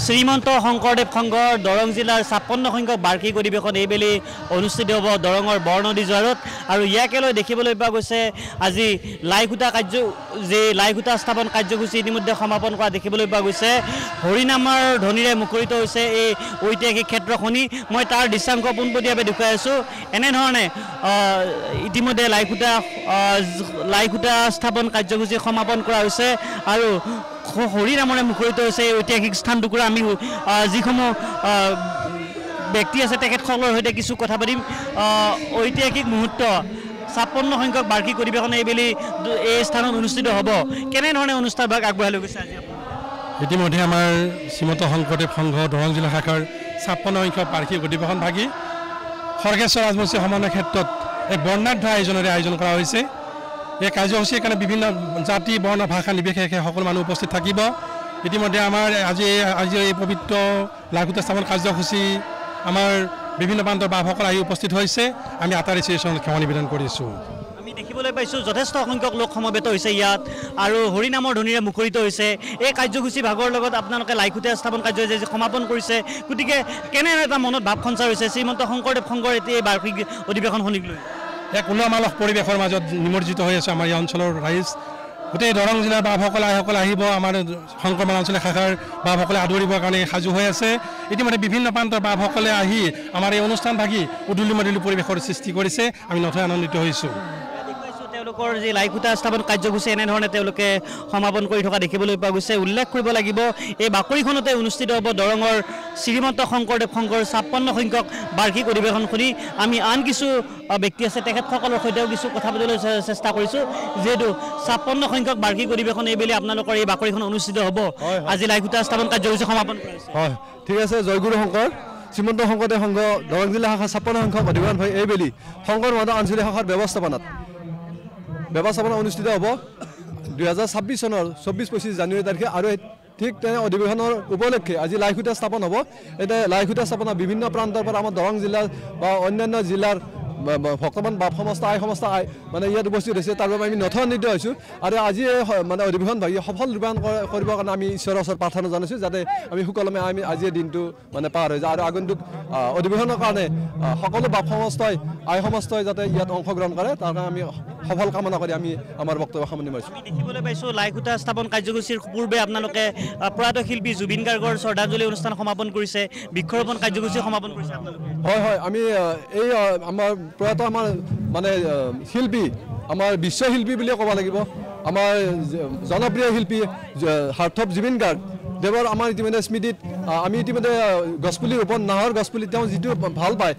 শ্ৰীমন্ত শংকৰদেৱ সংঘৰ দৰং জিলাৰ 56 সংখ্যক বাৰ্ষিক অধিৱেশন এইবেলি অনুষ্ঠিত হ'ব দৰঙৰ বৰনদী জোৱাৰত আৰু ইয়াকে লৈ দেখিবলৈ পোৱা গৈছে আজি লাইখুটা স্থাপন কাৰ্যসূচী ইতিমধ্যে সমাপন কৰা দেখিবলৈ পোৱা গৈছে হৰিনামৰ ধ্বনিৰে মুখৰিত হৈছে এই ঐতিহাসিক ক্ষেত্ৰখনি মই তাৰ দৃশ্যাংশ পোনপটীয়াকৈ দেখুৱাই আছোঁ এনেধৰণে ইতিমধ্যে লাইখুটা স্থাপন কাৰ্যসূচী সমাপন কৰা হৈছে আৰু হৰিনামৰে মুখৰিত হৈছে এই ঐতিহাসিক স্থানটুকুৰা আমি যিসমূহ ব্যক্তি আছে তেখেতসকলৰ সৈতে কিছু কথা পাতিম ঐতিহাসিক মুহূৰ্ত 56 সংখ্যক বাৰ্ষিক অধিৱেশন এইবেলি এই স্থানত অনুষ্ঠিত হ'ব কেনেধৰণে অনুষ্ঠানভাগ আগবঢ়াই লৈ গৈছে আজি ইতিমধ্যে আমাৰ শ্ৰীমন্ত শংকৰদেৱ সংঘ দৰং জিলা শাখাৰ 56 সংখ্যক বাৰ্ষিক অধিৱেশন ভাগি খৰ্গেশ্বৰ ৰাজবংশী সমানৰ ক্ষেত্ৰত এক বৰ্ণাঢ্য আয়োজনেৰে আয়োজন কৰা হৈছে এই কাৰ্যসূচীৰ কাৰণে বিভিন্ন জাতি বৰ্ণ ভাষা নিৰ্বিশেষে সকলো মানুহ উপস্থিত থাকিব ইতিমধ্যে আমাৰ আজি এই পবিত্ৰ লাইখুটা স্থাপন কাৰ্যসূচী আমাৰ বিভিন্ন প্ৰান্তৰ বাপসকল আহি উপস্থিত হৈছে আমি আটাৰি চিৰিচনত ক্ষমা নিবেদন কৰিছোঁ আমি দেখিবলৈ পাইছোঁ যথেষ্ট সংখ্যক লোক সমবেত হৈছে ইয়াত আৰু হৰিনামৰ ধ্বনিৰে মুখৰিত হৈছে এই কাৰ্যসূচী ভাগৰ লগত আপোনালোকে লাইখুটা স্থাপন কাৰ্যসূচী সমাপন কৰিছে গতিকে কেনে এটা মনত ভাৱ সঞ্চাৰ হৈছে শ্ৰীমন্ত শংকৰদেৱ সংঘৰ এই বাৰ্ষিক অধিৱেশনখনিক লৈ এক উলহ-মালহ পৰিৱেশৰ মাজত নিমজ্জিত হৈ আছে আমাৰ এই অঞ্চলৰ ৰাইজ গোটেই দৰং জিলাৰ বাপসকলে আহিব আমাৰ শংকৰমান আঞ্চলিক শাখাৰ বাপসকলে আদৰিবৰ কাৰণে সাজু হৈ আছে ইতিমধ্যে বিভিন্ন প্ৰান্তৰ বাপসকলে আহি আমাৰ এই অনুষ্ঠান ভাগি উদুলি মদুলি পৰিৱেশৰ সৃষ্টি কৰিছে আমি নথৈ আনন্দিত হৈছোঁ তেওঁলোকৰ যি লাইখুটা স্থাপন কাৰ্যসূচী এনেধৰণে তেওঁলোকে সমাপন কৰি থকা দেখিবলৈ পোৱা গৈছে উল্লেখ কৰিব লাগিব এই বাকৰিখনতে অনুষ্ঠিত হ'ব দৰঙৰ শ্ৰীমন্ত শংকৰদেৱ সংঘৰ 56 সংখ্যক বাৰ্ষিক অধিৱেশনখনি আমি আন কিছু ব্যক্তি আছে তেখেতসকলৰ সৈতেও কিছু কথা পাতিবলৈ চেষ্টা কৰিছোঁ যিহেতু 56 সংখ্যক বাৰ্ষিক অধিৱেশন এইবেলি আপোনালোকৰ এই বাকৰিখন অনুষ্ঠিত হ'ব আজি লাইখুটা স্থাপন কাৰ্যসূচী সমাপন কৰা হৈছে হয় ঠিক আছে জয়গুৰু শংকৰ শ্ৰীমন্ত শংকৰদেৱ সংঘ দৰং জিলা শাখা 56 সংখ্যক অধিৱেশন হয় এইবেলি শংকৰ মাধৱ আঞ্চলিক শাখাৰ ব্যৱস্থাপনা অনুষ্ঠিত হ'ব 2026 চনৰ 24-25 জানুৱাৰী তাৰিখে আৰু ঠিক তেনে অধিৱেশনৰ উপলক্ষে আজি লাইখুটা স্থাপন হ'ব এতিয়া লাইখুটা স্থাপনা বিভিন্ন প্ৰান্তৰ পৰা আমাৰ দৰং জিলাৰ বা অন্যান্য জিলাৰ ভক্তমান বাপ সংস্থা আই সংস্থা মানে ইয়াত উপস্থিত হৈছে তাৰ বাবে আমি নথৈ আনন্দিত হৈছোঁ আৰু আজি মানে অধিৱেশন ভাগি সফল ৰূপায়ণ কৰিবৰ কাৰণে আমি ঈশ্বৰৰ ওচৰত প্ৰাৰ্থনা জনাইছোঁ যাতে আমি সুকলমে আমি আজিৰ দিনটো মানে পাৰ হৈ যায় আৰু আগন্তুক অধিৱেশনৰ কাৰণে সকলো বাপ সংস্থাই আই সংস্থাই যাতে ইয়াত অংশগ্ৰহণ কৰে তাৰ কাৰণে আমি সফল কামনা কৰি আমি আমাৰ বক্তব্য সামৰণি মাৰিছোঁ আমি দেখিবলৈ পাইছোঁ লাইখুটা স্থাপন কাৰ্যসূচীৰ পূৰ্বে আপোনালোকে প্ৰয়াত শিল্পী জুবিন গাৰ্গৰ শ্ৰদ্ধাঞ্জলি অনুষ্ঠান সমাপন কৰিছে বৃক্ষৰোপণ কাৰ্যসূচী সমাপন কৰিছে হয় আমি এই আমাৰ প্ৰয়াত আমাৰ মানে শিল্পী আমাৰ বিশ্বশিল্পী বুলিয়ে ক'ব লাগিব আমাৰ জনপ্ৰিয় শিল্পী হাৰ্থৱ জুবিন গাৰ্গ দেৱৰ আমাৰ ইতিমধ্যে স্মৃতিত আমি ইতিমধ্যে গছপুলি ৰোপণ নাহৰ গছপুলি তেওঁ যিটো ভাল পায়